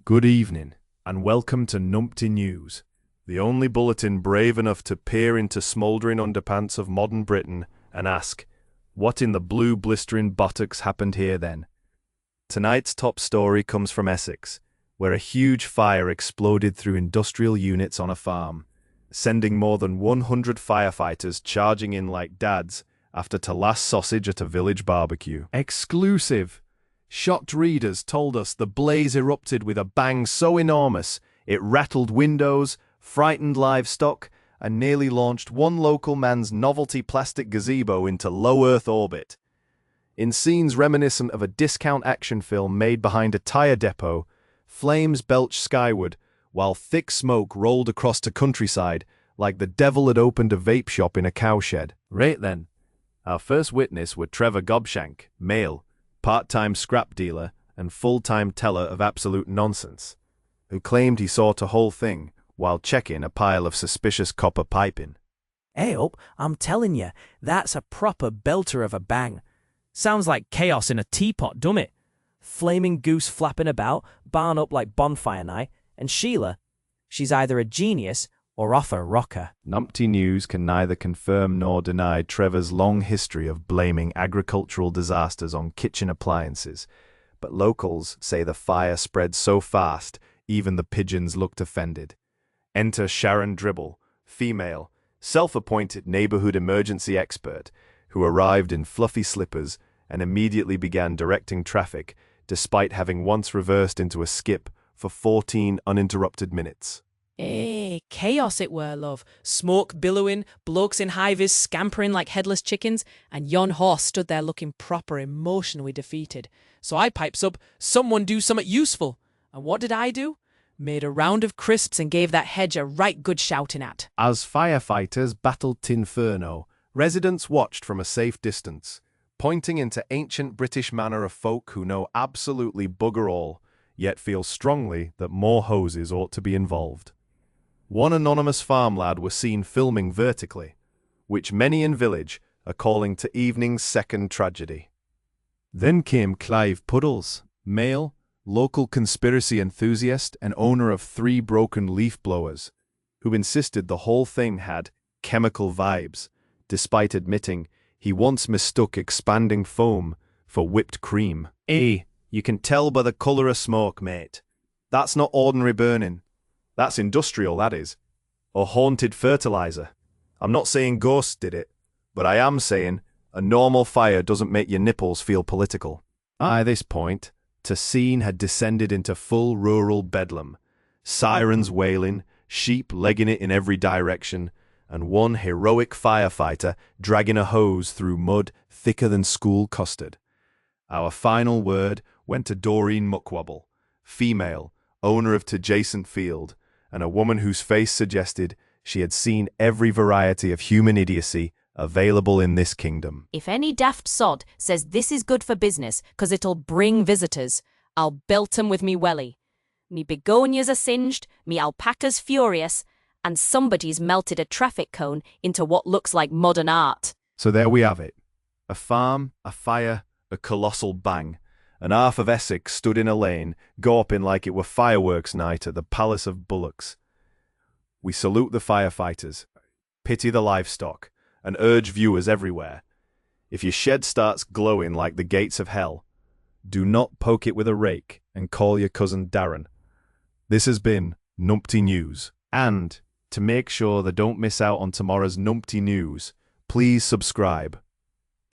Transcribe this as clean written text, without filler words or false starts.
Good evening, and welcome to Numpty News, the only bulletin brave enough to peer into smouldering underpants of modern Britain and ask, what in the blue blistering buttocks happened here then? Tonight's top story comes from Essex, where a huge fire exploded through industrial units on a farm, sending more than 100 firefighters charging in like dads after to last sausage at a village barbecue. Exclusive! Shocked readers told us the blaze erupted with a bang so enormous it rattled windows, frightened livestock, and nearly launched one local man's novelty plastic gazebo into low Earth orbit. In scenes reminiscent of a discount action film made behind a tire depot, flames belched skyward, while thick smoke rolled across the countryside like the devil had opened a vape shop in a cowshed. Right then, our first witness was Trevor Gobshank, male, part-time scrap dealer and full-time teller of absolute nonsense, who claimed he saw the whole thing while checking a pile of suspicious copper piping. Hey up, I'm telling you, that's a proper belter of a bang. Sounds like chaos in a teapot, don't it? Flaming goose flapping about, barn up like bonfire night, and Sheila, she's either a genius or off a rocker. Numpty News can neither confirm nor deny Trevor's long history of blaming agricultural disasters on kitchen appliances, but locals say the fire spread so fast even the pigeons looked offended. Enter Sharon Dribble, female, self-appointed neighborhood emergency expert, who arrived in fluffy slippers and immediately began directing traffic, despite having once reversed into a skip for 14 uninterrupted minutes. Chaos it were, love. Smoke billowing, blokes in high-vis scampering like headless chickens, and yon horse stood there looking proper emotionally defeated. So I pipes up, someone do something useful. And what did I do? Made a round of crisps and gave that hedge a right good shouting at. As firefighters battled Tinferno, residents watched from a safe distance, pointing into ancient British manner of folk who know absolutely bugger all, yet feel strongly that more hoses ought to be involved. One anonymous farm lad was seen filming vertically, which many in village are calling to evening's second tragedy. Then came Clive Puddles, male, local conspiracy enthusiast and owner of 3 broken leaf blowers, who insisted the whole thing had chemical vibes, despite admitting he once mistook expanding foam for whipped cream. You can tell by the colour of smoke, mate. That's not ordinary burning. That's industrial, that is. Or haunted fertilizer. I'm not saying ghosts did it, but I am saying a normal fire doesn't make your nipples feel political. By this point, the scene had descended into full rural bedlam. Sirens wailing, sheep legging it in every direction, and one heroic firefighter dragging a hose through mud thicker than school custard. Our final word went to Doreen Muckwobble, female, owner of adjacent field, and a woman whose face suggested she had seen every variety of human idiocy available in this kingdom. If any daft sod says this is good for business 'cause it'll bring visitors, I'll belt 'em with me welly. Me begonias are singed, me alpacas furious, and somebody's melted a traffic cone into what looks like modern art. So there we have it. A farm, a fire, a colossal bang. And half of Essex stood in a lane, gawping like it were fireworks night at the Palace of Bullocks. We salute the firefighters, pity the livestock, and urge viewers everywhere. If your shed starts glowing like the gates of hell, do not poke it with a rake and call your cousin Darren. This has been Numpty News. And to make sure they don't miss out on tomorrow's Numpty News, please subscribe.